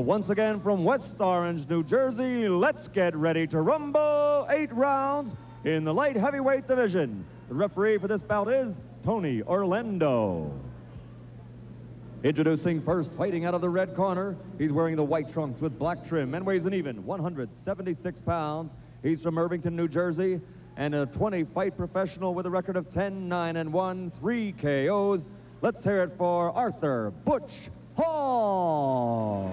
Once again from West Orange, New Jersey, let's get ready to rumble. 8 rounds in the light heavyweight division. The referee for this bout is Tony Orlando. Introducing first, fighting out of the red corner. He's wearing the white trunks with black trim and weighs an even 176 pounds. He's from Irvington, New Jersey, and a 20-fight professional with a record of 10-9-1, 3 KOs. Let's hear it for Arthur Butch Hall.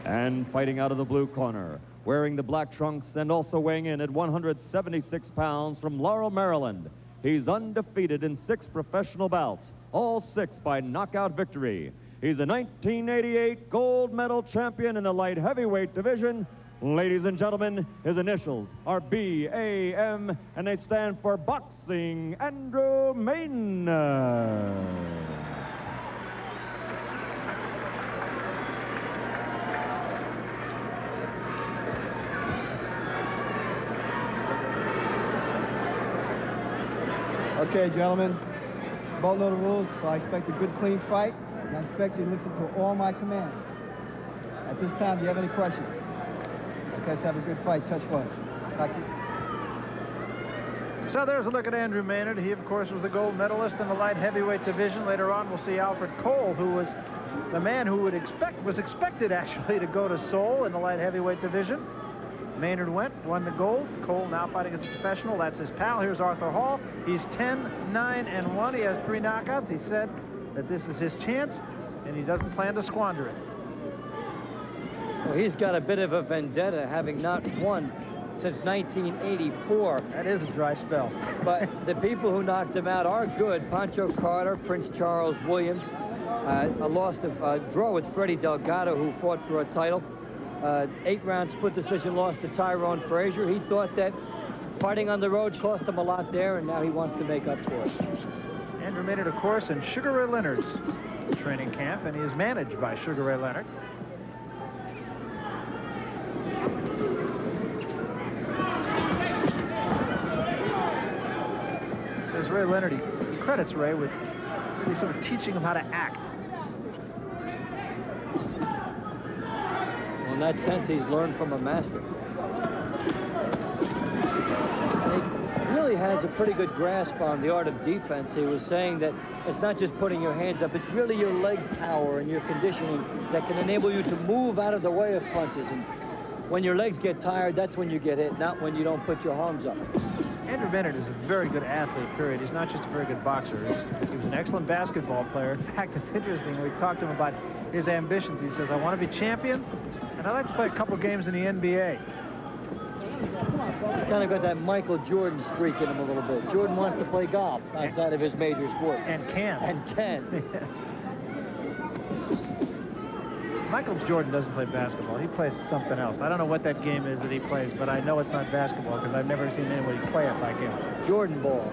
And fighting out of the blue corner, wearing the black trunks and also weighing in at 176 pounds from Laurel, Maryland. He's undefeated in 6 professional bouts, all 6 by knockout victory. He's a 1988 gold medal champion in the light heavyweight division. Ladies and gentlemen, his initials are BAM, and they stand for Boxing Andrew Maynard. Okay, gentlemen, you both know the rules, so I expect a good, clean fight, and I expect you to listen to all my commands. At this time, do you have any questions? Okay, let's have a good fight. Touch gloves. Back to you. So there's a look at Andrew Maynard. He, of course, was the gold medalist in the light heavyweight division. Later on, we'll see Alfred Cole, who was the man who was expected, actually, to go to Seoul in the light heavyweight division. Maynard won the gold. Cole now fighting as a professional. That's his pal. Here's Arthur Hall. He's 10-9-1. He has 3 knockouts. He said that this is his chance, and he doesn't plan to squander it. Well, he's got a bit of a vendetta, having not won since 1984. That is a dry spell. But the people who knocked him out are good. Pancho Carter, Prince Charles Williams, a draw with Freddie Delgado, who fought for a title. 8-round split decision loss to Tyrone Frazier. He thought that fighting on the road cost him a lot there, and now he wants to make up for it. Andrew Maynard, of course, in Sugar Ray Leonard's training camp, and he is managed by Sugar Ray Leonard. Says Ray Leonard, he credits Ray with really sort of teaching him how to act. In that sense, he's learned from a master. And he really has a pretty good grasp on the art of defense. He was saying that it's not just putting your hands up, it's really your leg power and your conditioning that can enable you to move out of the way of punches. And when your legs get tired, that's when you get hit, not when you don't put your arms up. Andrew Maynard is a very good athlete, period. He's not just a very good boxer. He was an excellent basketball player. In fact, it's interesting. We talked to him about his ambitions. He says, I want to be champion, and I'd like to play a couple games in the NBA. He's kind of got that Michael Jordan streak in him a little bit. Jordan wants to play golf outside of his major sport. And can. And can. Yes. Michael Jordan doesn't play basketball. He plays something else. I don't know what that game is that he plays, but I know it's not basketball because I've never seen anybody play it like him. Jordan ball.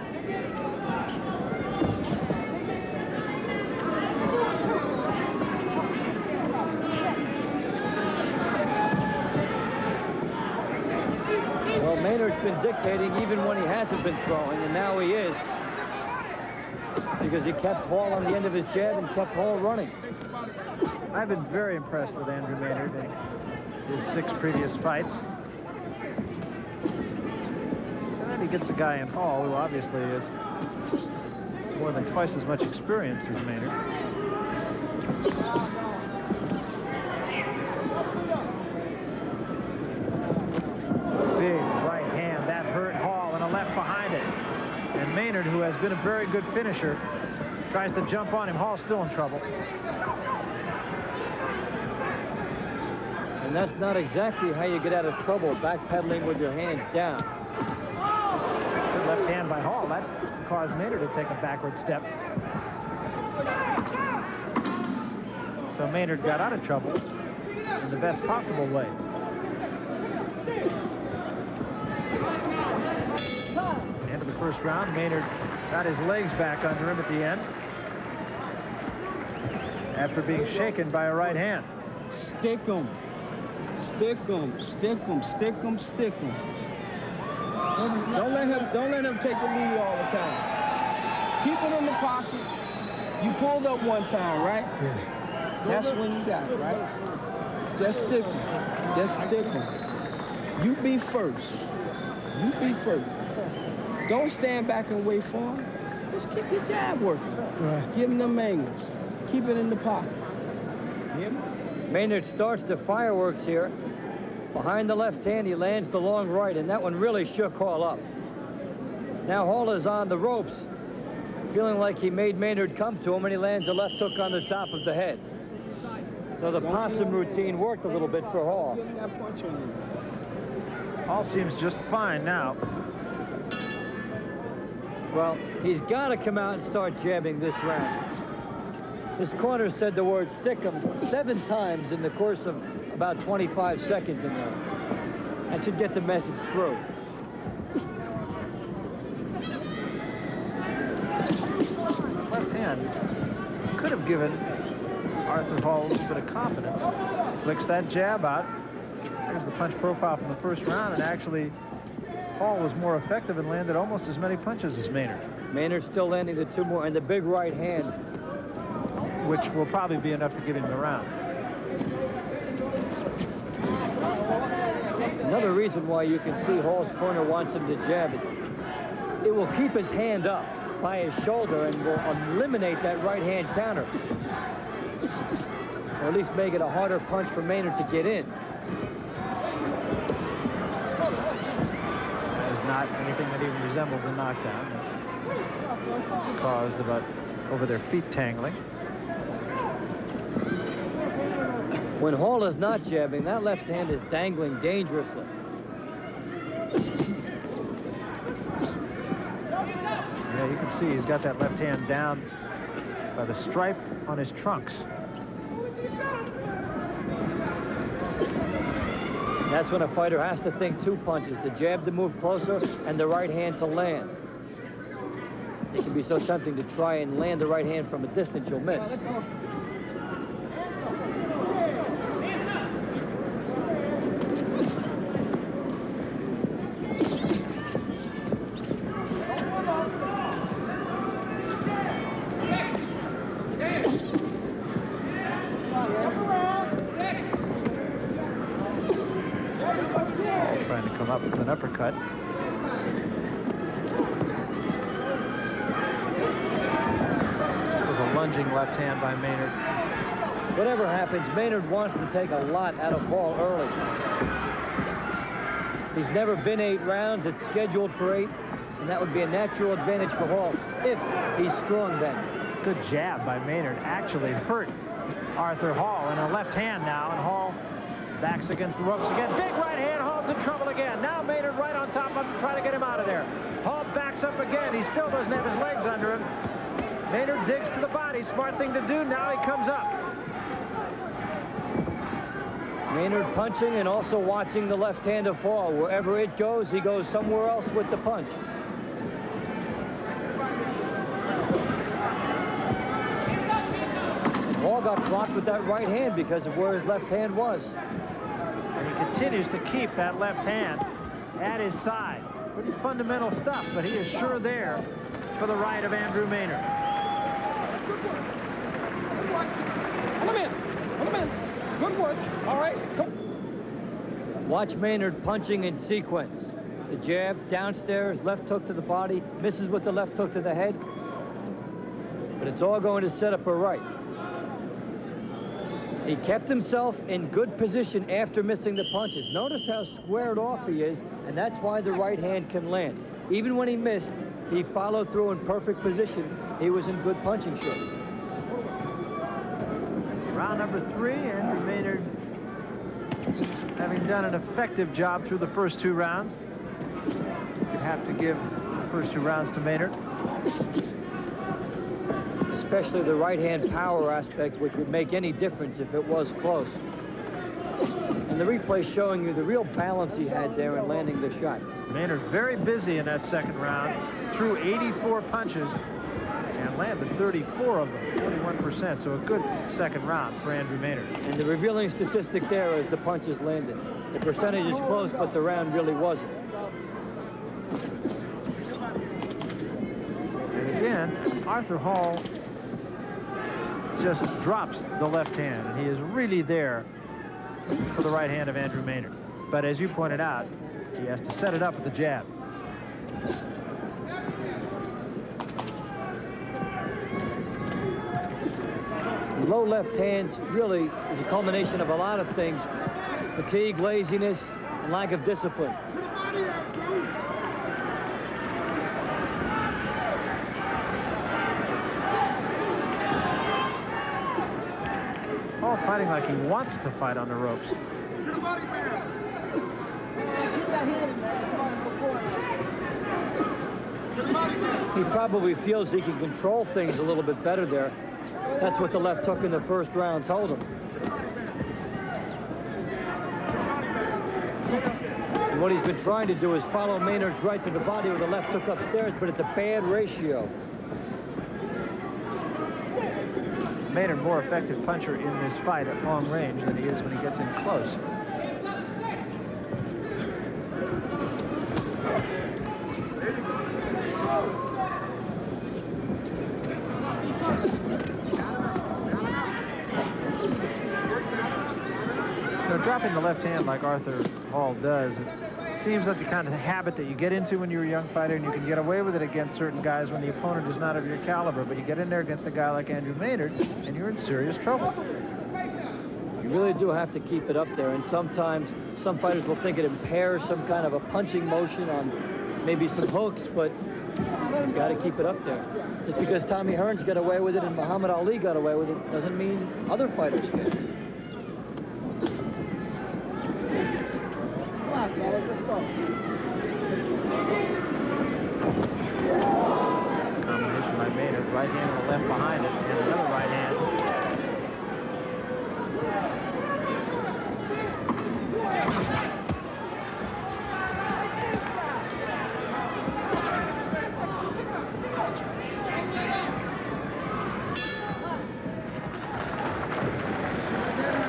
Well, Maynard's been dictating even when he hasn't been throwing, and now he is, because he kept Hall on the end of his jab and kept Hall running. I've been very impressed with Andrew Maynard in his 6 previous fights. Tonight he gets a guy in Hall who obviously is more than twice as much experience as Maynard. Big right hand, that hurt Hall, and a left behind it. And Maynard, who has been a very good finisher, tries to jump on him. Hall's still in trouble. And that's not exactly how you get out of trouble, backpedaling with your hands down. Good left hand by Hall. That caused Maynard to take a backward step. So Maynard got out of trouble in the best possible way. End of the first round, Maynard got his legs back under him at the end after being shaken by a right hand. Stick him. Stick him, stick him, stick him, stick him. Don't let him take the lead all the time. Keep it in the pocket. You pulled up one time, right? Yeah. That's when you got it, right? Just stick him. Just stick him. You be first. You be first. Don't stand back and wait for him. Just keep your jab working. Right. Give him them angles. Keep it in the pocket. Hear me? Maynard starts the fireworks here. Behind the left hand, he lands the long right, and that one really shook Hall up. Now Hall is on the ropes, feeling like he made Maynard come to him, and he lands a left hook on the top of the head. So the possum routine worked a little bit for Hall. Give him that punch on him. Hall seems just fine now. Well, he's got to come out and start jabbing this round. His corner said the word stick him 7 times in the course of about 25 seconds in there. That should get the message through. Left hand could have given Arthur Hall a little bit of confidence. Flicks that jab out. Here's the punch profile from the first round, and actually Hall was more effective and landed almost as many punches as Maynard. Maynard still landing the 2 more, and the big right hand, which will probably be enough to give him the round. Another reason why you can see Hall's corner wants him to jab is it will keep his hand up by his shoulder and will eliminate that right hand counter. Or at least make it a harder punch for Maynard to get in. That is not anything that even resembles a knockdown. It's caused about over their feet tangling. When Hall is not jabbing, that left hand is dangling dangerously. Yeah, you can see he's got that left hand down by the stripe on his trunks. That's when a fighter has to think 2 punches, the jab to move closer and the right hand to land. It can be so tempting to try and land the right hand from a distance you'll miss. Trying to come up with an uppercut. That was a lunging left hand by Maynard. Whatever happens, Maynard wants to take a lot out of Hall early. He's never been 8 rounds. It's scheduled for 8, and that would be a natural advantage for Hall if he's strong then. Good jab by Maynard actually hurt Arthur Hall, and a left hand now, and Hall backs against the ropes again. Big right hand. Hall's in trouble again. Now Maynard right on top of him, trying to get him out of there. Hall backs up again. He still doesn't have his legs under him. Maynard digs to the body. Smart thing to do. Now he comes up. Maynard punching and also watching the left hand of Hall. Wherever it goes, he goes somewhere else with the punch. Hall got clocked with that right hand because of where his left hand was. And he continues to keep that left hand at his side. Pretty fundamental stuff, but he is sure there for the right of Andrew Maynard. Put him in. Put him in. Good work. All right. Come. Watch Maynard punching in sequence. The jab, downstairs, left hook to the body, misses with the left hook to the head. But it's all going to set up a right. He kept himself in good position after missing the punches. Notice how squared off he is, and that's why the right hand can land. Even when he missed, he followed through in perfect position. He was in good punching shape. Round number 3, Andrew Maynard having done an effective job through the first 2 rounds. You'd have to give the first 2 rounds to Maynard. Especially the right hand power aspect, which would make any difference if it was close. And the replay showing you the real balance he had there in landing the shot. Maynard very busy in that second round, threw 84 punches and landed 34 of them, 41%. So a good second round for Andrew Maynard. And the revealing statistic there is the punches landed. The percentage is close, but the round really wasn't. And again, Arthur Hall just drops the left hand, and he is really there for the right hand of Andrew Maynard. But as you pointed out, he has to set it up with the jab. Low left hands really is a culmination of a lot of things: fatigue, laziness, and lack of discipline. All fighting like he wants to fight on the ropes. He probably feels he can control things a little bit better there. That's what the left hook in the first round told him. And what he's been trying to do is follow Maynard's right to the body with a left hook upstairs, but it's a bad ratio. Maynard more effective puncher in this fight at long range than he is when he gets in close. Dropping the left hand like Arthur Hall does, it seems like the kind of habit that you get into when you're a young fighter, and you can get away with it against certain guys when the opponent is not of your caliber. But you get in there against a guy like Andrew Maynard, and you're in serious trouble. You really do have to keep it up there, and sometimes some fighters will think it impairs some kind of a punching motion on maybe some hooks, but you got to keep it up there. Just because Tommy Hearns got away with it and Muhammad Ali got away with it doesn't mean other fighters can. Combination by Maynard, right hand and the left behind it, and another right hand.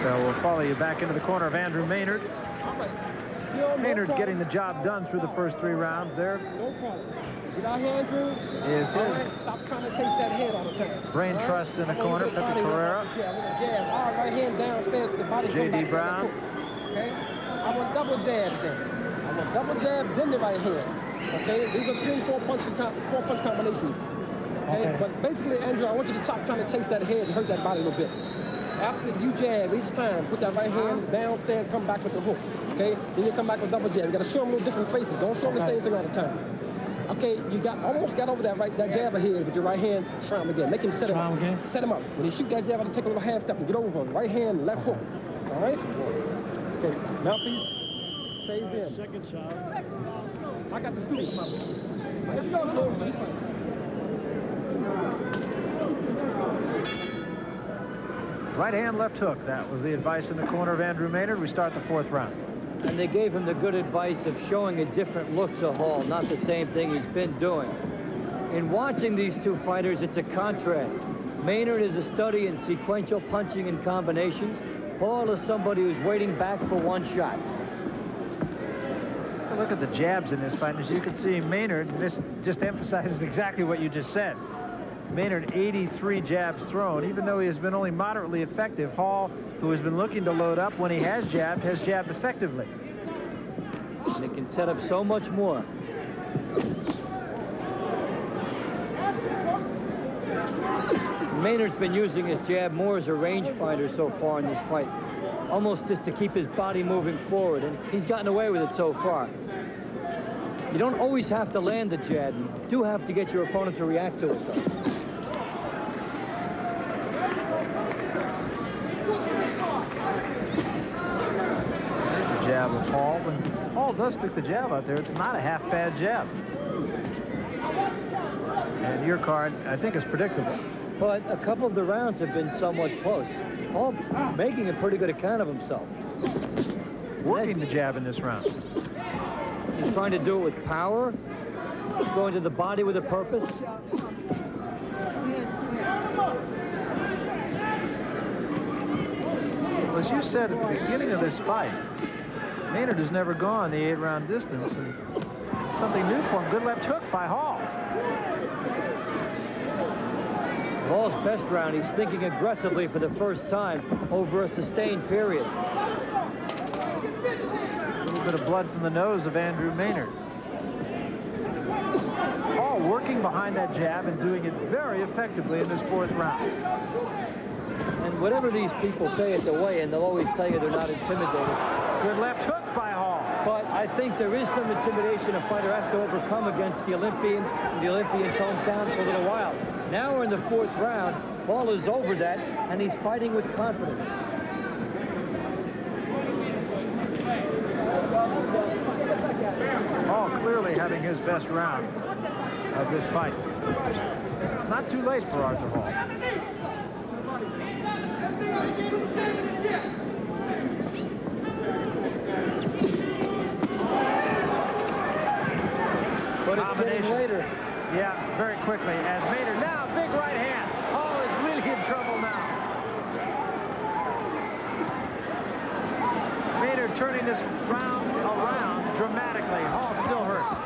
So we'll follow you back into the corner of Andrew Maynard. Maynard getting the job done through the first 3 rounds there. No problem. Get out here, Andrew. Is his right, stop trying to chase that head all the time. brain trust in the corner. Pepe Ferreira. Jab. All right hand downstairs to the body. J.D. Brown. Okay. I want double jabs then. I want double jab, then the right hand. Okay. These are 3 and 4 punches, 4 punch combinations. Okay. But basically, Andrew, I want you to stop trying to chase that head and hurt that body a little bit. After you jab each time, put that right hand downstairs, come back with the hook. Okay, then you come back with double jab. You got to show them little different faces. Don't show them the same thing all the time. Okay, you almost got over that jab ahead with your right hand. Try him again. Make him set him up. Again. Set him up. When you shoot that jab, take a little half step and get over him. Right hand, left hook. All right. Okay. Mouthpiece. Stays in. Second shot. I got the studio mouthpiece. Let's go, Lewis. Right hand, left hook. That was the advice in the corner of Andrew Maynard. We start the 4th round. And they gave him the good advice of showing a different look to Hall, not the same thing he's been doing. In watching these 2 fighters, it's a contrast. Maynard is a study in sequential punching and combinations. Hall is somebody who's waiting back for one shot. Look at the jabs in this fight. As you can see, Maynard, this just emphasizes exactly what you just said. Maynard, 83 jabs thrown. Even though he has been only moderately effective, Hall, who has been looking to load up when he has jabbed effectively. And it can set up so much more. Maynard's been using his jab more as a rangefinder so far in this fight, almost just to keep his body moving forward, and he's gotten away with it so far. You don't always have to land the jab. You do have to get your opponent to react to it, though. Jab of Hall, and Hall does stick the jab out there. It's not a half bad jab. And your card, I think, is predictable. But a couple of the rounds have been somewhat close. Hall making a pretty good account of himself. Working the jab in this round. He's trying to do it with power. He's going to the body with a purpose. Well, as you said at the beginning of this fight, Maynard has never gone the 8-round distance, and something new for him. Good left hook by Hall. Hall's best round. He's thinking aggressively for the first time over a sustained period. A little bit of blood from the nose of Andrew Maynard. Hall working behind that jab and doing it very effectively in this 4th round. And whatever these people say at the weigh-in, they'll always tell you they're not intimidated. Good left hook by Hall. But I think there is some intimidation a fighter has to overcome against the Olympian in the Olympian's hometown for a little while. Now we're in the 4th round. Hall is over that, and he's fighting with confidence. Hall clearly having his best round of this fight. It's not too late for Arthur Hall. But it's getting later. Yeah, very quickly. As Maynard now, big right hand. Hall is really in trouble now. Maynard turning this round around dramatically. Hall still hurt.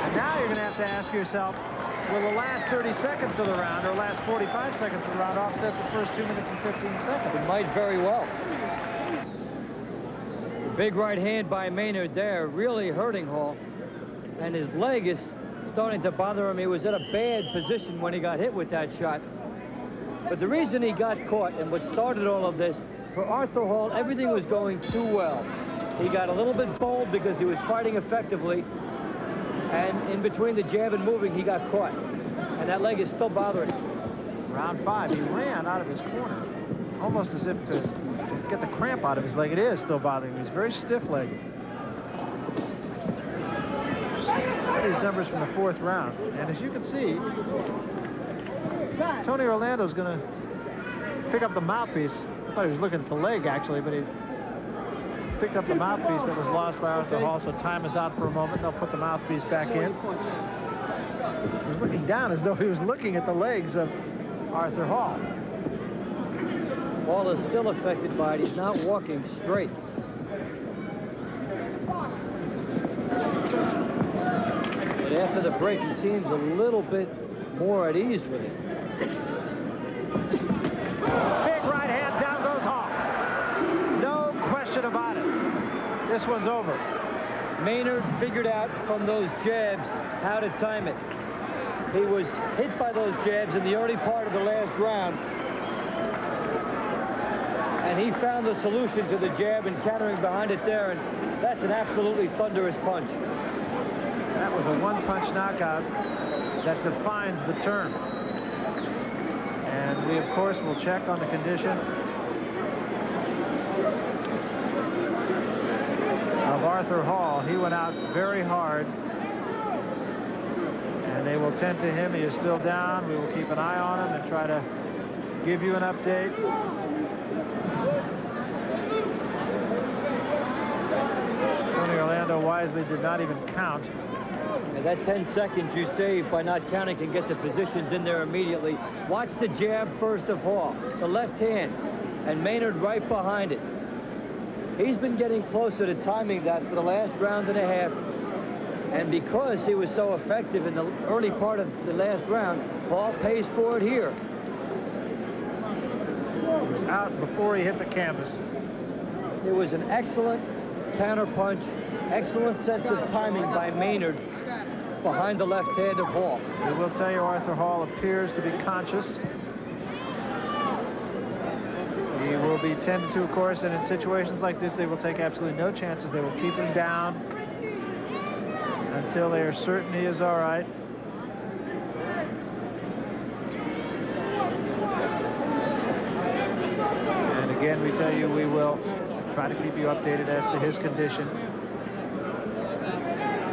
And now you're going to have to ask yourself, will the last 30 seconds of the round or last 45 seconds of the round offset the first 2 minutes and 15 seconds? It might very well. Big right hand by Maynard there, really hurting Hall. And his leg is starting to bother him. He was in a bad position when he got hit with that shot. But the reason he got caught and what started all of this, for Arthur Hall, everything was going too well. He got a little bit bold because he was fighting effectively. And in between the jab and moving, he got caught. And that leg is still bothering him. Round 5, he ran out of his corner, almost as if to get the cramp out of his leg. It is still bothering him. He's very stiff-legged. These numbers from the 4th round, and as you can see, Tony Orlando's going to pick up the mouthpiece. I thought he was looking at the leg actually, but he picked up the mouthpiece that was lost by Arthur Hall. So time is out for a moment. They'll put the mouthpiece back in. He was looking down as though he was looking at the legs of Arthur Hall. Hall is still affected by it. He's not walking straight. But after the break, he seems a little bit more at ease with it. Big right hand, down goes Hall. No question about it. This one's over. Maynard figured out from those jabs how to time it. He was hit by those jabs in the early part of the last round. And he found the solution to the jab and countering behind it there, and that's an absolutely thunderous punch. That was a one-punch knockout that defines the term. And we, of course, will check on the condition of Arthur Hall. He went out very hard, and they will tend to him. He is still down. We will keep an eye on him and try to give you an update. Tony Orlando wisely did not even count. And that 10 seconds you save by not counting can get the positions in there immediately. Watch the jab first of Hall, the left hand, and Maynard right behind it. He's been getting closer to timing that for the last round and a half. And because he was so effective in the early part of the last round, Hall pays for it here. He was out before he hit the canvas. It was an excellent counter punch, excellent sense of timing by Maynard behind the left hand of Hall. I will tell you, Arthur Hall appears to be conscious. He will be tended to, of course, and in situations like this, they will take absolutely no chances. They will keep him down until they are certain he is all right. And again, we tell you we will try to keep you updated as to his condition.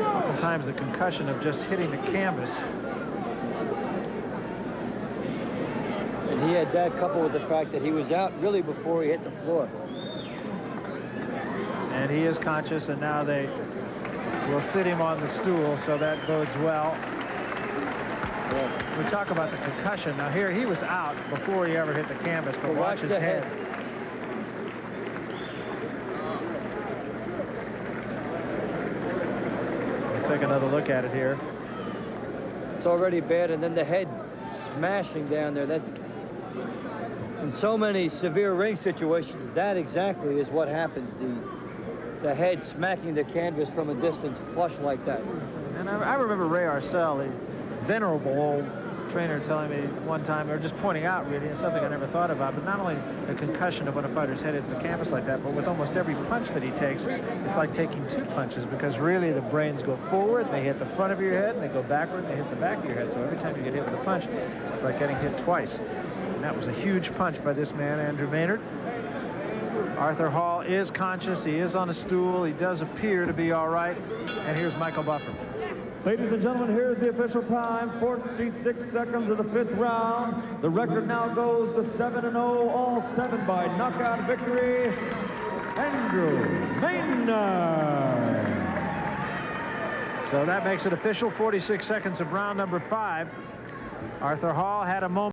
Oftentimes the concussion of just hitting the canvas. And he had that coupled with the fact that he was out really before he hit the floor. And he is conscious, and now they will sit him on the stool, so that bodes well. We talk about the concussion. Now here, he was out before he ever hit the canvas, but watch his head. We'll take another look at it here. It's already bad, and then the head smashing down there. That's, in so many severe ring situations, that exactly is what happens. The head smacking the canvas from a distance flush like that. And I remember Ray Arcel, a venerable old trainer, telling me one time, or just pointing out really, it's something I never thought about, but not only a concussion of when a fighter's head hits the canvas like that, but with almost every punch that he takes, it's like taking 2 punches, because really the brains go forward, and they hit the front of your head, and they go backward, and they hit the back of your head. So every time you get hit with a punch, it's like getting hit twice. And that was a huge punch by this man, Andrew Maynard. Arthur Hall is conscious. He is on a stool. He does appear to be all right. And here's Michael Buffer. Ladies and gentlemen, here's the official time, 46 seconds of the 5th round. The record now goes to 7-0, all 7 by knockout victory. Andrew Maynard. So that makes it official, 46 seconds of round number 5. Arthur Hall had a moment.